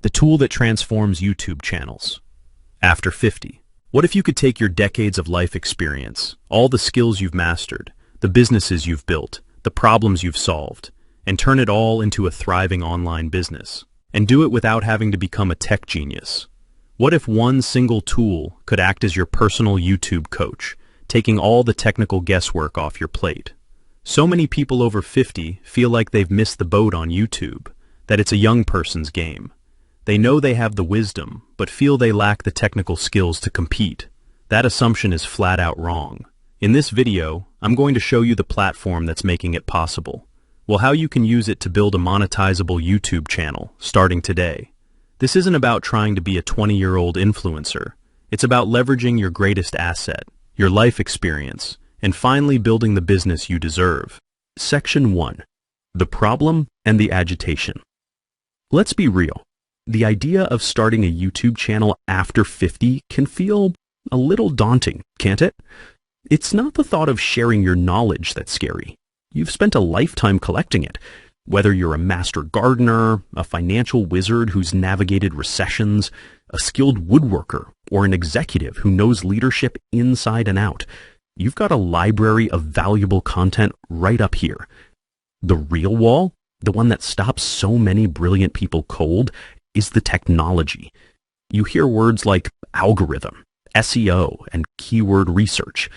the tool that transforms YouTube channels. After 50. What if you could take your decades of life experience, all the skills you've mastered, the businesses you've built, the problems you've solved, and turn it all into a thriving online business, and do it without having to become a tech genius? What if one single tool could act as your personal YouTube coach, taking all the technical guesswork off your plate? So many people over 50 feel like they've missed the boat on YouTube, that it's a young person's game. They know they have the wisdom, but feel they lack the technical skills to compete. That assumption is flat out wrong. In this video, I'm going to show you the platform that's making it possible. Well, how you can use it to build a monetizable YouTube channel, starting today. This isn't about trying to be a 20-year-old influencer. It's about leveraging your greatest asset, your life experience, and finally building the business you deserve. Section 1. The problem and the agitation. Let's be real. The idea of starting a YouTube channel after 50 can feel a little daunting, can't it? It's not the thought of sharing your knowledge that's scary. You've spent a lifetime collecting it. Whether you're a master gardener, a financial wizard who's navigated recessions, a skilled woodworker, or an executive who knows leadership inside and out, you've got a library of valuable content right up here. The real wall, the one that stops so many brilliant people cold, is the technology. You hear words like algorithm, SEO, and keyword research.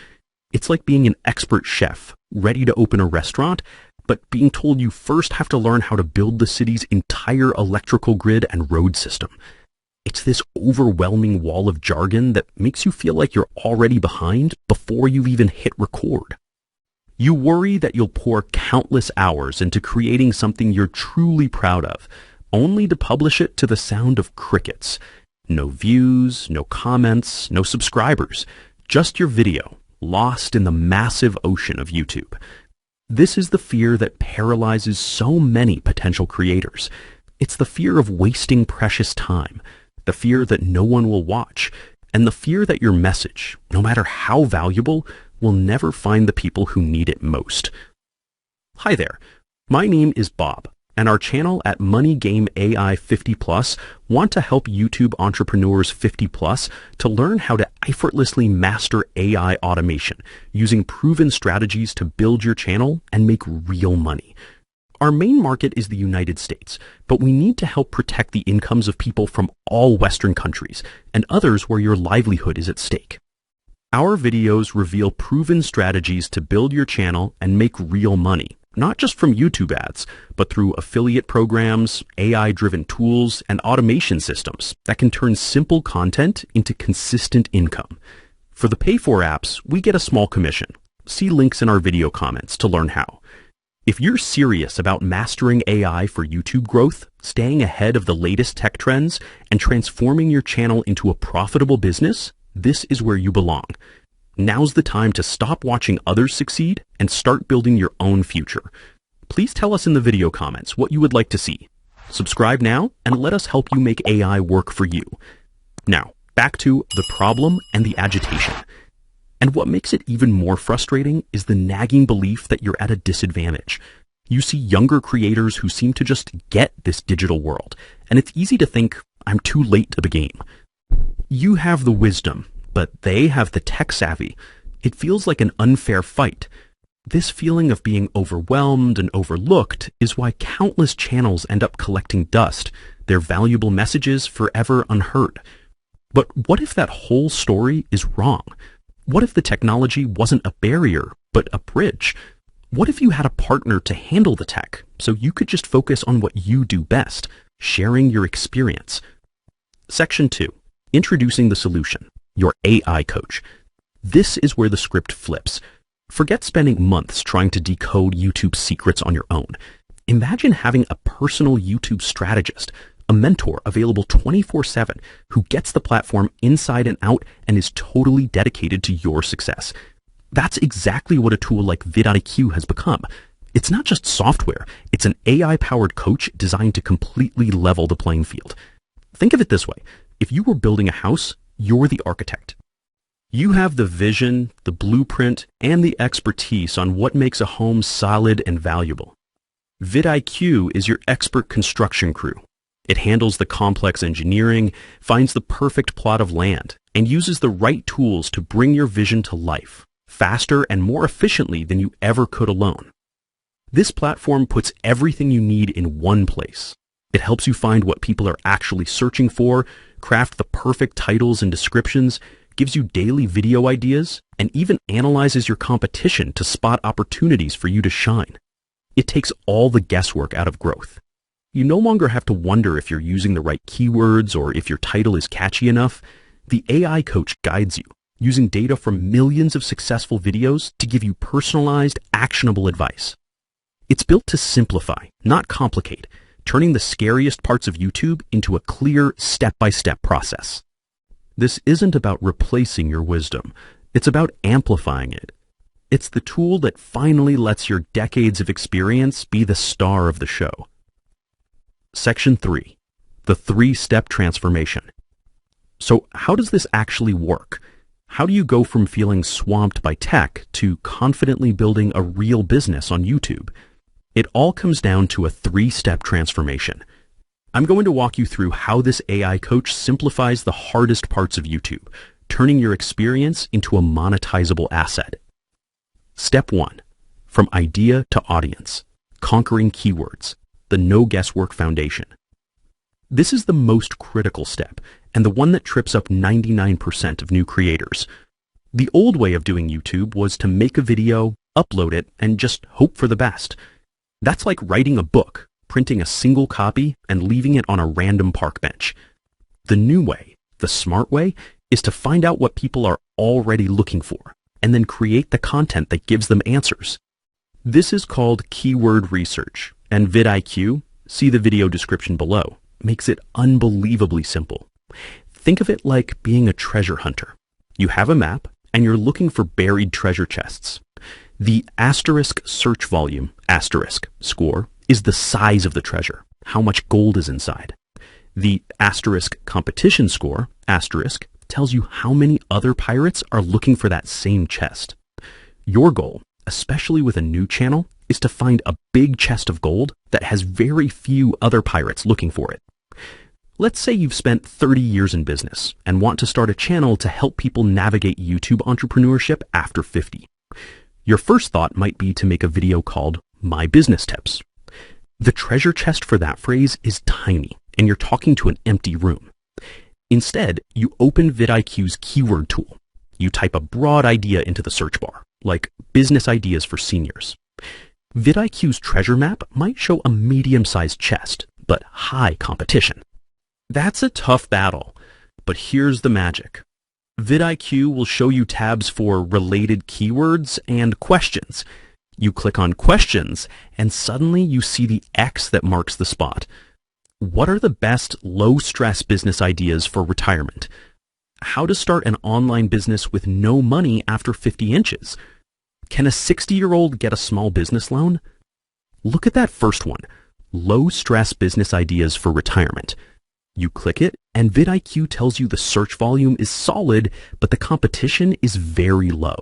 It's like being an expert chef, ready to open a restaurant, but being told you first have to learn how to build the city's entire electrical grid and road system. It's this overwhelming wall of jargon that makes you feel like you're already behind before you've even hit record. You worry that you'll pour countless hours into creating something you're truly proud of, only to publish it to the sound of crickets. No views, no comments, no subscribers, just your video, lost in the massive ocean of YouTube. This is the fear that paralyzes so many potential creators. It's the fear of wasting precious time, the fear that no one will watch, and the fear that your message, no matter how valuable, will never find the people who need it most. Hi there, my name is Bob, and our channel at Money Game AI 50+ want to help YouTube entrepreneurs 50+ to learn how to effortlessly master AI automation using proven strategies to build your channel and make real money. Our main market is the United States, but we need to help protect the incomes of people from all Western countries and others where your livelihood is at stake. Our videos reveal proven strategies to build your channel and make real money, not just from YouTube ads, but through affiliate programs, AI-driven tools, and automation systems that can turn simple content into consistent income. For the pay-for apps, we get a small commission. See links in our video comments to learn how. If you're serious about mastering AI for YouTube growth, staying ahead of the latest tech trends, and transforming your channel into a profitable business, this is where you belong. Now's the time to stop watching others succeed and start building your own future. Please tell us in the video comments what you would like to see. Subscribe now and let us help you make AI work for you. Now, back to the problem and the agitation. And what makes it even more frustrating is the nagging belief that you're at a disadvantage. You see younger creators who seem to just get this digital world, and it's easy to think, I'm too late to the game. You have the wisdom, but they have the tech savvy. It feels like an unfair fight. This feeling of being overwhelmed and overlooked is why countless channels end up collecting dust, their valuable messages forever unheard. But what if that whole story is wrong? What if the technology wasn't a barrier, but a bridge? What if you had a partner to handle the tech, so you could just focus on what you do best, sharing your experience? Section 2. Introducing the solution. Your AI coach. This is where the script flips. Forget spending months trying to decode YouTube's secrets on your own. Imagine having a personal YouTube strategist, a mentor available 24/7 who gets the platform inside and out and is totally dedicated to your success. That's exactly what a tool like vidIQ has become. It's not just software, it's an AI-powered coach designed to completely level the playing field. Think of it this way. If you were building a house, you're the architect. You have the vision, the blueprint, and the expertise on what makes a home solid and valuable. vidIQ is your expert construction crew. It handles the complex engineering, finds the perfect plot of land, and uses the right tools to bring your vision to life, faster and more efficiently than you ever could alone. This platform puts everything you need in one place. It helps you find what people are actually searching for, craft the perfect titles and descriptions, gives you daily video ideas, and even analyzes your competition to spot opportunities for you to shine. It takes all the guesswork out of growth. You no longer have to wonder if you're using the right keywords or if your title is catchy enough. The AI coach guides you, using data from millions of successful videos to give you personalized, actionable advice. It's built to simplify, not complicate, turning the scariest parts of YouTube into a clear, step-by-step process. This isn't about replacing your wisdom. It's about amplifying it. It's the tool that finally lets your decades of experience be the star of the show. Section 3. The 3-step transformation. So how does this actually work? How do you go from feeling swamped by tech to confidently building a real business on YouTube? It all comes down to a 3-step transformation. I'm going to walk you through how this AI coach simplifies the hardest parts of YouTube, turning your experience into a monetizable asset. Step 1. From idea to audience. Conquering keywords. The no guesswork foundation. This is the most critical step, and the one that trips up 99% of new creators. The old way of doing YouTube was to make a video, upload it, and just hope for the best. That's like writing a book, printing a single copy, and leaving it on a random park bench. The new way, the smart way, is to find out what people are already looking for, and then create the content that gives them answers. This is called keyword research, and vidIQ, see the video description below, makes it unbelievably simple. Think of it like being a treasure hunter. You have a map, and you're looking for buried treasure chests. The asterisk search volume, asterisk score, is the size of the treasure, how much gold is inside. The asterisk competition score, asterisk, tells you how many other pirates are looking for that same chest. Your goal, especially with a new channel, is to find a big chest of gold that has very few other pirates looking for it. Let's say you've spent 30 years in business and want to start a channel to help people navigate YouTube entrepreneurship after 50. Your first thought might be to make a video called My Business Tips. The treasure chest for that phrase is tiny, and you're talking to an empty room. Instead, you open vidIQ's keyword tool. You type a broad idea into the search bar, like business ideas for seniors. vidIQ's treasure map might show a medium-sized chest, but high competition. That's a tough battle, but here's the magic. vidIQ will show you tabs for related keywords and questions. You click on questions, and suddenly you see the X that marks the spot. What are the best low-stress business ideas for retirement? How to start an online business with no money after 50 inches? Can a 60-year-old get a small business loan? Look at that first one, low-stress business ideas for retirement. You click it, and vidIQ tells you the search volume is solid, but the competition is very low.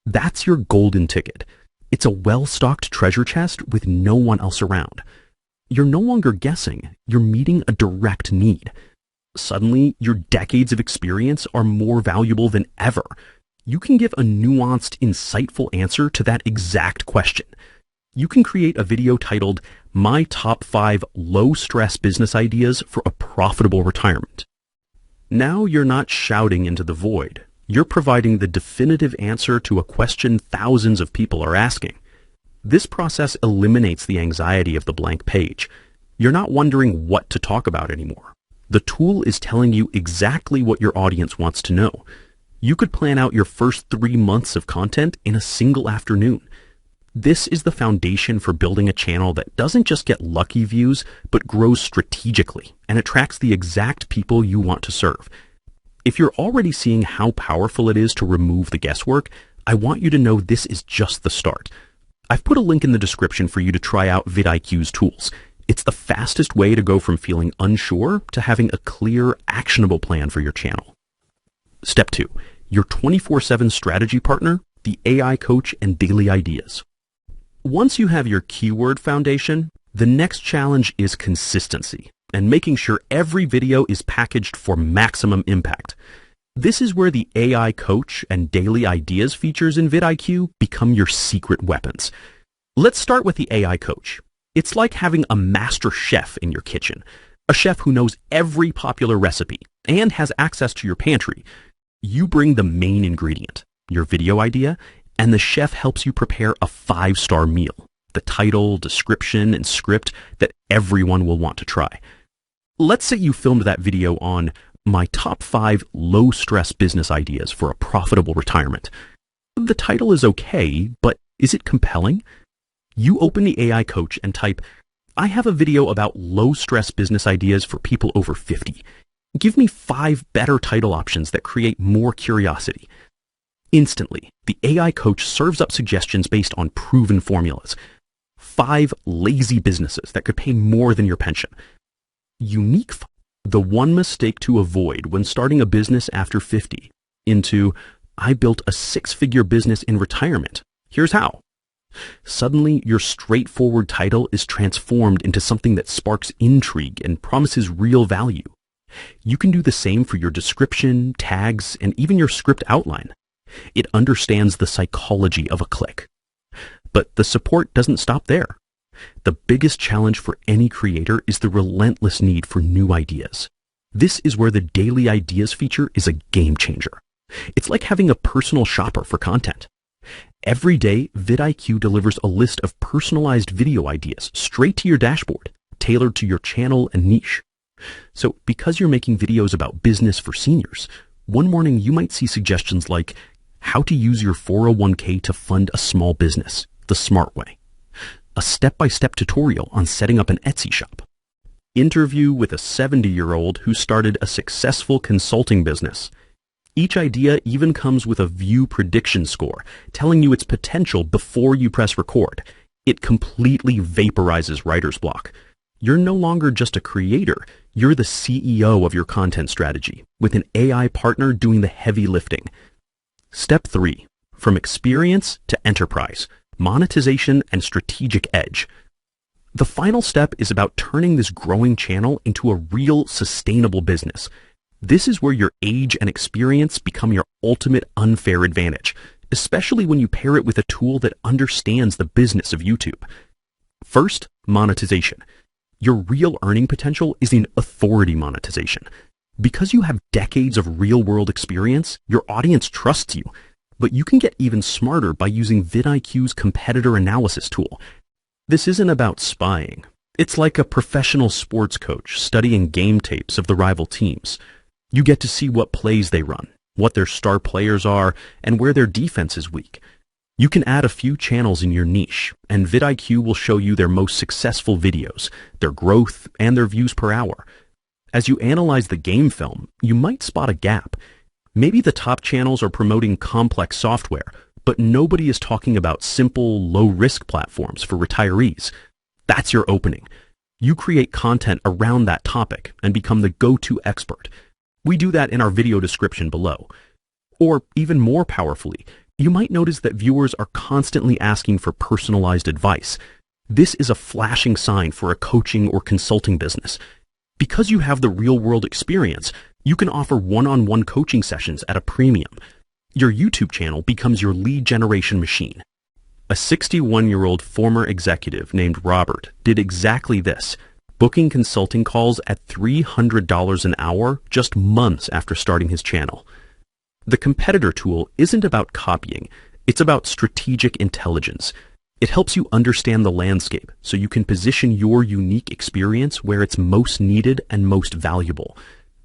That's your golden ticket. It's a well-stocked treasure chest with no one else around. You're no longer guessing, you're meeting a direct need. Suddenly, your decades of experience are more valuable than ever. You can give a nuanced, insightful answer to that exact question. You can create a video titled, My Top 5 Low-Stress Business Ideas for a Profitable Retirement. Now you're not shouting into the void. You're providing the definitive answer to a question thousands of people are asking. This process eliminates the anxiety of the blank page. You're not wondering what to talk about anymore. The tool is telling you exactly what your audience wants to know. You could plan out your first 3 months of content in a single afternoon. This is the foundation for building a channel that doesn't just get lucky views, but grows strategically and attracts the exact people you want to serve. If you're already seeing how powerful it is to remove the guesswork, I want you to know this is just the start. I've put a link in the description for you to try out vidIQ's tools. It's the fastest way to go from feeling unsure to having a clear, actionable plan for your channel. Step 2. Your 24/7 strategy partner, the AI coach and daily ideas. Once you have your keyword foundation, the next challenge is consistency, and making sure every video is packaged for maximum impact. This is where the AI coach and daily ideas features in vidIQ become your secret weapons. Let's start with the AI coach. It's like having a master chef in your kitchen, a chef who knows every popular recipe and has access to your pantry. You bring the main ingredient, your video idea, and the chef helps you prepare a 5-star meal, the title, description, and script that everyone will want to try. Let's say you filmed that video on my top 5 low-stress business ideas for a profitable retirement. The title is okay, but is it compelling? You open the AI coach and type, I have a video about low-stress business ideas for people over 50. Give me 5 better title options that create more curiosity. Instantly, the AI coach serves up suggestions based on proven formulas. 5 lazy businesses that could pay more than your pension. Unique, the one mistake to avoid when starting a business after 50, into, I built a 6-figure business in retirement. Here's how. Suddenly, your straightforward title is transformed into something that sparks intrigue and promises real value. You can do the same for your description, tags, and even your script outline. It understands the psychology of a click. But the support doesn't stop there. The biggest challenge for any creator is the relentless need for new ideas. This is where the Daily Ideas feature is a game changer. It's like having a personal shopper for content. Every day, vidIQ delivers a list of personalized video ideas straight to your dashboard, tailored to your channel and niche. So because you're making videos about business for seniors, one morning you might see suggestions like how to use your 401k to fund a small business, the smart way. A step-by-step tutorial on setting up an Etsy shop. Interview with a 70-year-old who started a successful consulting business. Each idea even comes with a view prediction score, telling you its potential before you press record. It completely vaporizes writer's block. You're no longer just a creator, you're the CEO of your content strategy, with an AI partner doing the heavy lifting. Step 3. From experience to enterprise, monetization and strategic edge. The final step is about turning this growing channel into a real sustainable business. This is where your age and experience become your ultimate unfair advantage, especially when you pair it with a tool that understands the business of YouTube. First, monetization. Your real earning potential is in authority monetization. Because you have decades of real-world experience, your audience trusts you. But you can get even smarter by using vidIQ's competitor analysis tool. This isn't about spying. It's like a professional sports coach studying game tapes of the rival teams. You get to see what plays they run, what their star players are, and where their defense is weak. You can add a few channels in your niche, and vidIQ will show you their most successful videos, their growth, and their views per hour. As you analyze the game film, you might spot a gap. Maybe the top channels are promoting complex software, but nobody is talking about simple, low-risk platforms for retirees. That's your opening. You create content around that topic and become the go-to expert. We do that in our video description below. Or even more powerfully, you might notice that viewers are constantly asking for personalized advice. This is a flashing sign for a coaching or consulting business. Because you have the real-world experience, you can offer one-on-one coaching sessions at a premium. Your YouTube channel becomes your lead generation machine. A 61-year-old former executive named Robert did exactly this, booking consulting calls at $300 an hour just months after starting his channel. The competitor tool isn't about copying, it's about strategic intelligence. It helps you understand the landscape so you can position your unique experience where it's most needed and most valuable.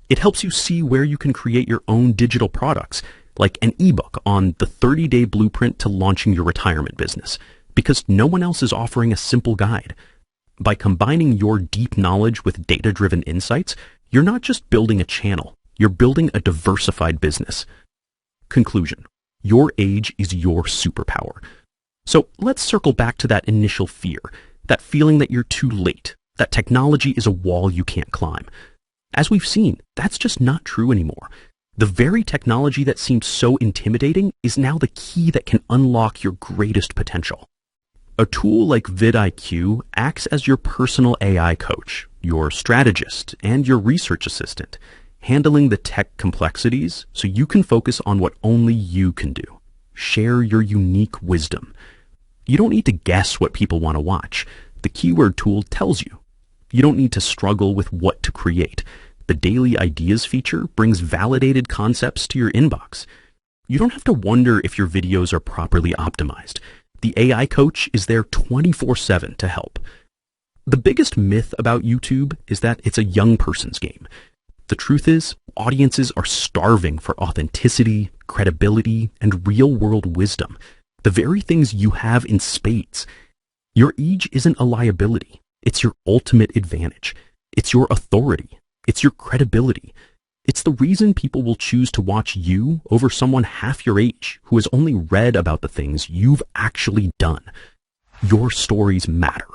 It helps you see where you can create your own digital products, like an ebook on the 30-day blueprint to launching your retirement business, because no one else is offering a simple guide. By combining your deep knowledge with data-driven insights, you're not just building a channel, you're building a diversified business. Conclusion. Your age is your superpower. So let's circle back to that initial fear, that feeling that you're too late, that technology is a wall you can't climb. As we've seen, that's just not true anymore. The very technology that seemed so intimidating is now the key that can unlock your greatest potential. A tool like vidIQ acts as your personal AI coach, your strategist, and your research assistant, handling the tech complexities so you can focus on what only you can do. Share your unique wisdom. You don't need to guess what people want to watch. The keyword tool tells you. You don't need to struggle with what to create. The Daily Ideas feature brings validated concepts to your inbox. You don't have to wonder if your videos are properly optimized. The AI coach is there 24/7 to help. The biggest myth about YouTube is that it's a young person's game. The truth is, audiences are starving for authenticity, credibility, and real-world wisdom. The very things you have in spades. Your age isn't a liability. It's your ultimate advantage. It's your authority. It's your credibility. It's the reason people will choose to watch you over someone half your age who has only read about the things you've actually done. Your stories matter.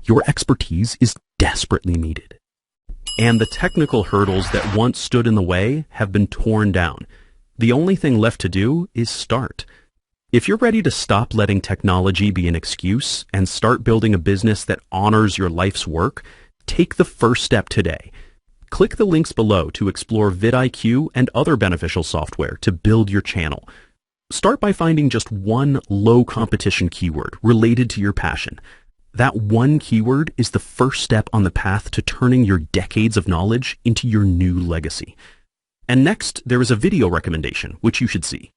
Your expertise is desperately needed. And the technical hurdles that once stood in the way have been torn down. The only thing left to do is start. If you're ready to stop letting technology be an excuse and start building a business that honors your life's work, take the first step today. Click the links below to explore vidIQ and other beneficial software to build your channel. Start by finding just one low-competition keyword related to your passion. That one keyword is the first step on the path to turning your decades of knowledge into your new legacy. And next, there is a video recommendation, which you should see.